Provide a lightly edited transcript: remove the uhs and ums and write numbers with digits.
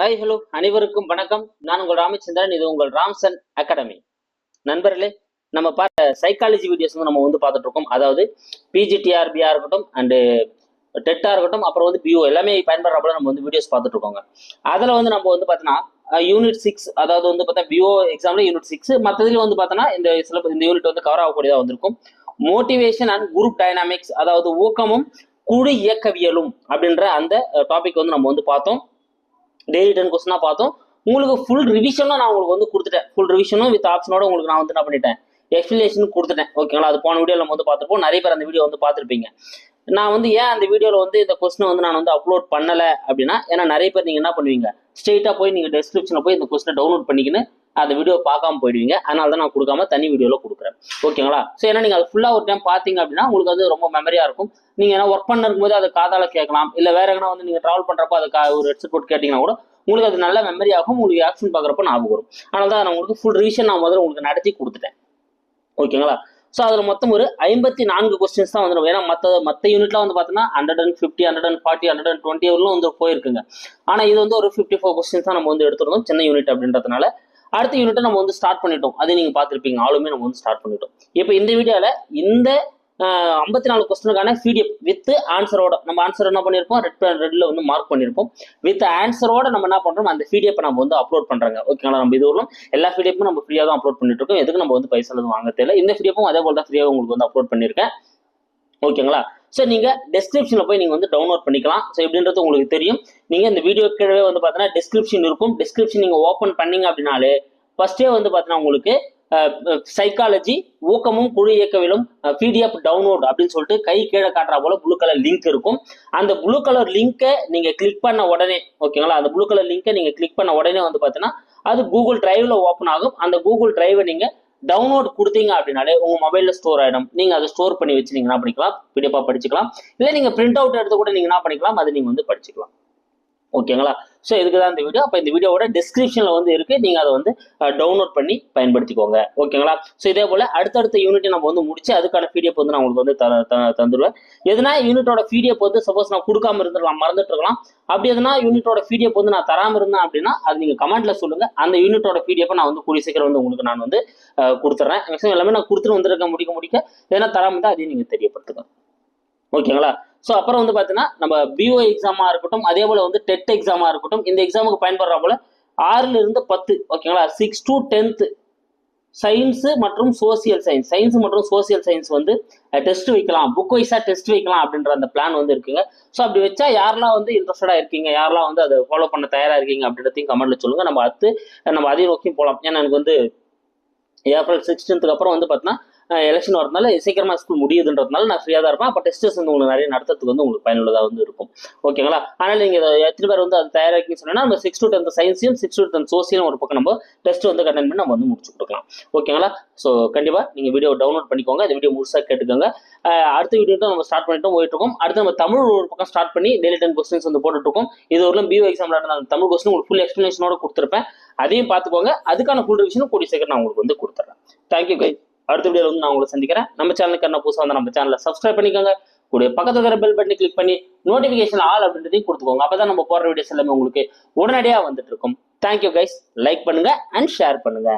Hi hello அனைவருக்கும் வணக்கம். நான் உங்கள் ராமச்சந்திரன். இது உங்கள் ராம்சன் அகாடமி. நண்பர்களே, நம்ம பார்த்த சைக்காலஜி வீடியோஸ் வந்து நம்ம வந்து பார்த்துட்டு இருக்கோம். அதாவது பிஜிடிஆர்பியா இருக்கட்டும் அண்டு டெட்டா இருக்கட்டும், அப்புறம் வந்து பிஓ எல்லாமே பயன்படுறப்ப நம்ம வந்து வீடியோஸ் பார்த்துட்டு இருக்கோங்க. அதில் வந்து நம்ம வந்து பார்த்தோன்னா யூனிட் 6, அதாவது வந்து பார்த்தா பிஓ எக்ஸாம்ல யூனிட் 6, மற்றதுல வந்து பார்த்தோன்னா இந்த சிலபஸ் இந்த யூனிட் வந்து கவர் ஆகக்கூடியதாக வந்திருக்கும். மோட்டிவேஷன் அண்ட் குரூப் டைனாமிக்ஸ், அதாவது ஊக்கமும் குழு இயக்கவியலும் அப்படின்ற அந்த டாபிக் வந்து நம்ம வந்து பார்த்தோம். டெய்லி 10 கொஸ்டினா பார்த்தோம். உங்களுக்கு ஃபுல் ரிவிஷனும் நான் உங்களுக்கு வந்து கொடுத்துட்டேன். ஃபுல் ரிவிஷனும் வித் ஆப்ஷனோட உங்களுக்கு நான் வந்து என்ன பண்ணிட்டேன், எக்ஸ்பிளேஷன் கொடுத்துட்டேன். ஓகேங்களா? அது போன வீடியோ நம்ம வந்து பார்த்துருப்போம். நிறைய பேர் அந்த வீடியோ வந்து பார்த்துருப்பீங்க. நான் வந்து ஏன் அந்த வீடியோவில் வந்து இந்த கொஸ்டினை வந்து நான் வந்து அப்லோட் பண்ணலை அப்படின்னா, ஏன்னா நிறைய பேர் நீங்கள் என்ன பண்ணுவீங்க, ஸ்ட்ரெயிட்டாக போய் நீங்கள் டெஸ்கிரிப்ஷனில் போய் இந்த கொஸ்டினை டவுன்லோட் பண்ணிக்கின்னு அந்த வீடியோ பார்க்காம போயிடுவீங்க. அதனால தான் நான் கொடுக்காம தனி வீடியோவில் கொடுக்குறேன். ஓகேங்களா? ஸோ ஏன்னா நீங்கள் அது ஃபுல்லாக ஒரு டைம் பார்த்தீங்க அப்படின்னா உங்களுக்கு வந்து ரொம்ப மெமரியாக இருக்கும். நீங்கள் ஏன்னா ஒர்க் பண்ண இருக்கும்போது அதை காதால் கேட்கலாம், இல்லை வேற எங்கன்னா வந்து நீங்கள் ட்ராவல் பண்ணுறப்போ அதை ஒரு ஹெட்செட் போட்டு கேட்டிங்கன்னா கூட உங்களுக்கு அது நல்ல மெமரி ஆகும். உங்களுக்கு ஆக்ஷன் பார்க்குறப்ப ஞாபகம் வரும். அதனால தான் நான் உங்களுக்கு ஃபுல் ரிவிஷன் நான் முதல்ல உங்களுக்கு நடத்தி கொடுத்துட்டேன். ஓகேங்களா? ஸோ அதில் மொத்தம் ஒரு 54 கொஸ்டின்ஸ் தான் வந்துடும். ஏன்னா மற்ற யூனிட்லாம் வந்து பார்த்தீங்கன்னா 150, 140, 120 வரலும் வந்து போயிருக்குங்க. ஆனால் இது வந்து ஒரு 54 கொஸ்டின்ஸ் தான் நம்ம வந்து எடுத்துருந்தோம், சின்ன யூனிட் அப்படின்றதுனால. அடுத்த யூனிட்டை நம்ம வந்து ஸ்டார்ட் பண்ணிட்டோம். அது நீங்கள் பார்த்துருப்பீங்க, ஆளுமே நம்ம வந்து ஸ்டார்ட் பண்ணிட்டோம். இப்போ இந்த வீடியோவில் இந்த 54 கொஸ்டினுக்கான பிடிஎஃப் வித் ஆன்சரோட நம்ம ஆன்சர் என்ன பண்ணியிருப்போம், ரெட்ல வந்து மார்க் பண்ணியிருப்போம். வித் ஆன்சரோட நம்ம என்ன பண்ணுறோம், அந்த பிடிஎஃப் நம்ம வந்து அப்லோட் பண்ணுறாங்க. ஓகேங்களா? நம்ம இது வரலாம் எல்லா பிடிஎஃப்பும் நம்ம ஃப்ரீயாக தான் அப்லோட் பண்ணிட்டு இருக்கோம். எதுக்கு நம்ம வந்து பைசா எதுவும் வாங்க தேவை. இந்த பிடிஎஃப்பும் அதே போல தான் ஃப்ரீயாக உங்களுக்கு வந்து அப்லோட் பண்ணியிருக்கேன். ஓகேங்களா? ஸோ நீங்கள் டெஸ்கிரிப்ஷனில் போய் நீங்கள் வந்து டவுன்லோட் பண்ணிக்கலாம். ஸோ எப்படின்றது உங்களுக்கு தெரியும். நீங்கள் இந்த வீடியோ கீழே வந்து பார்த்தீங்கன்னா டிஸ்கிரிப்ஷன் இருக்கும். டிஸ்கிரிப்ஷன் நீங்கள் ஓப்பன் பண்ணீங்க அப்படின்னாலே ஃபர்ஸ்டே வந்து பார்த்தீங்கன்னா உங்களுக்கு சைக்காலஜி ஊக்கமும் குழு இயக்கவிலும் பிடிஎஃப் டவுன்லோட் அப்படின்னு சொல்லிட்டு கை கீழே காட்டுற போல ப்ளூ கலர் லிங்க் இருக்கும். அந்த ப்ளூ கலர் லிங்கை நீங்க கிளிக் பண்ண உடனே, ஓகேங்களா, அந்த ப்ளூ கலர் லிங்கை நீங்க கிளிக் பண்ண உடனே வந்து பார்த்தீங்கன்னா அது கூகுள் டிரைவ்ல ஓப்பன் ஆகும். அந்த கூகுள் டிரைவை நீங்க டவுன்லோட் கொடுத்தீங்க அப்படின்னாலே உங்க மொபைல்ல ஸ்டோர் ஆயிடும். நீங்க அதை ஸ்டோர் பண்ணி வச்சு நீங்க என்ன பண்ணிக்கலாம், பிடிஎஃபா படிச்சுக்கலாம். இல்லை நீங்க பிரிண்ட் அவுட் எடுத்து கூட நீங்க என்ன பண்ணிக்கலாம், அதை நீங்க வந்து படிச்சுக்கலாம். ஓகேங்களா? ஸோ இதுக்கு தான் இந்த வீடியோ. அப்போ இந்த வீடியோவோட டிஸ்கிரிப்ஷனில் வந்து இருக்குது, நீங்கள் அதை வந்து டவுன்லோட் பண்ணி பயன்படுத்திக்கோங்க. ஓகேங்களா? ஸோ இதே போல் அடுத்தடுத்த யூனிட்டை நம்ம வந்து முடிச்சு அதுக்கான பிடிஎஃப் வந்து நான் உங்களுக்கு வந்து தந்துடுவேன். எதுனா யூனிட்டோட பிடிஎஃப் வந்து சப்போஸ் நான் கொடுக்காம இருந்துருக்கலாம், மறந்துட்டு இருக்கலாம். அப்படி எதுனா யூனிட்டோட பிடிஎஃப் வந்து நான் தராமல் இருந்தேன் அப்படின்னா அது நீங்கள் கமெண்ட்ல சொல்லுங்கள். அந்த யூனிட்டோட பிடிஎஃப் நான் வந்து கூடிய சீக்கிரம் வந்து உங்களுக்கு நான் வந்து கொடுத்துட்றேன். மேக்ஸிமம் எல்லாமே நான் கொடுத்துட்டு வந்துருக்க முடிக்க எதனா தராமல் தான் அதையும் நீங்கள் தெரியப்படுத்துங்க. ஓகேங்களா? ஸோ அப்புறம் வந்து பார்த்தீங்கன்னா நம்ம பிஓ எக்ஸாமா இருக்கட்டும், அதே போல வந்து டெட் எக்ஸாமா இருக்கட்டும், இந்த எக்ஸாமுக்கு பயன்படுற போல 6ல இருந்து 10, ஓகேங்களா, 6 to 10th சயின்ஸ் மற்றும் சோசியல் சயின்ஸ் வந்து டெஸ்ட் வைக்கலாம், புக் வைஸா டெஸ்ட் வைக்கலாம் அப்படின்ற அந்த பிளான் வந்து இருக்குங்க. ஸோ அப்படி வச்சா யாரெல்லாம் வந்து இன்ட்ரெஸ்டடா இருக்கீங்க, யாரெல்லாம் வந்து அதை ஃபாலோ பண்ண தயாரா இருக்கீங்க அப்படின்றதையும் கமெண்ட்ல சொல்லுங்க. நம்ம அதையும் நோக்கி போகலாம். ஏன்னா எனக்கு வந்து ஏப்ரல் 16th அப்புறம் வந்து பார்த்தீங்கன்னா எலெக்ஷன் வரதுனால சீக்கிரமா ஸ்கூல் முடியுதுன்றதுனால நான் ஃப்ரீயாக தான் இருப்பேன். அப்போ டெஸ்டஸ் வந்து உங்களுக்கு நிறைய நடத்துறதுக்கு வந்து உங்களுக்கு பயனுள்ளதாக வந்து இருக்கும். ஓகேங்களா? அதனால் நீங்கள் எத்தனை பேர் வந்து அது தயாராகி சொன்னா நம்ம 6 to 10th சயின்ஸையும் 6 to 10th சோசியலும் ஒரு பக்கம் நம்ம டெஸ்ட் வந்து கண்டென்ட் பண்ணி நம்ம வந்து முடிச்சு கொடுக்கலாம். ஓகேங்களா? ஸோ கண்டிப்பாக நீங்கள் வீடியோ டவுன்லோட் பண்ணிக்கோங்க. இந்த வீடியோ முழுசாக கேட்டுக்கோங்க. அடுத்த வீடியோ தான் நம்ம ஸ்டார்ட் பண்ணிட்டு போயிட்டு இருக்கோம். அடுத்து நம்ம தமிழ் ஒரு பக்கம் ஸ்டார்ட் பண்ணி டெய்லி 10 கொஸ்டின்ஸ் வந்து போட்டுட்டு இருக்கோம். இது ஒரு பிஓ எக்ஸாம்ல நடந்த தமிழ் கொஸ்டின் உங்களுக்கு ஃபுல் எக்ஸ்பிளேஷனோட கொடுத்துருப்பேன். அதையும் பார்த்துக்கோங்க. அதுக்கான ஃபுல் ரிவிஷனும் கூடிய சீக்கிரம் நான் உங்களுக்கு வந்து கொடுத்துட்றேன். Thank you guys. அடுத்த வீடியோல வந்து நான் உங்களை சந்திக்கிறேன். நம்ம சேனலுக்கு என்ன புதுசாக வந்து நம்ம சேனலை சப்ஸ்கிரைப் பண்ணிக்கோங்க. கூட பக்கத்துல இருக்கிற பெல் பட்டனை கிளிக் பண்ணி நோட்டிபிகேஷன் ஆல் அப்படின்றதையும் கொடுத்துக்கோங்க. அப்பதான் நம்ம போடுற வீடியோஸ் எல்லாமே உங்களுக்கு உடனடியாக வந்துட்டு இருக்கும். Thank you guys. லைக் பண்ணுங்க அண்ட் ஷேர் பண்ணுங்க.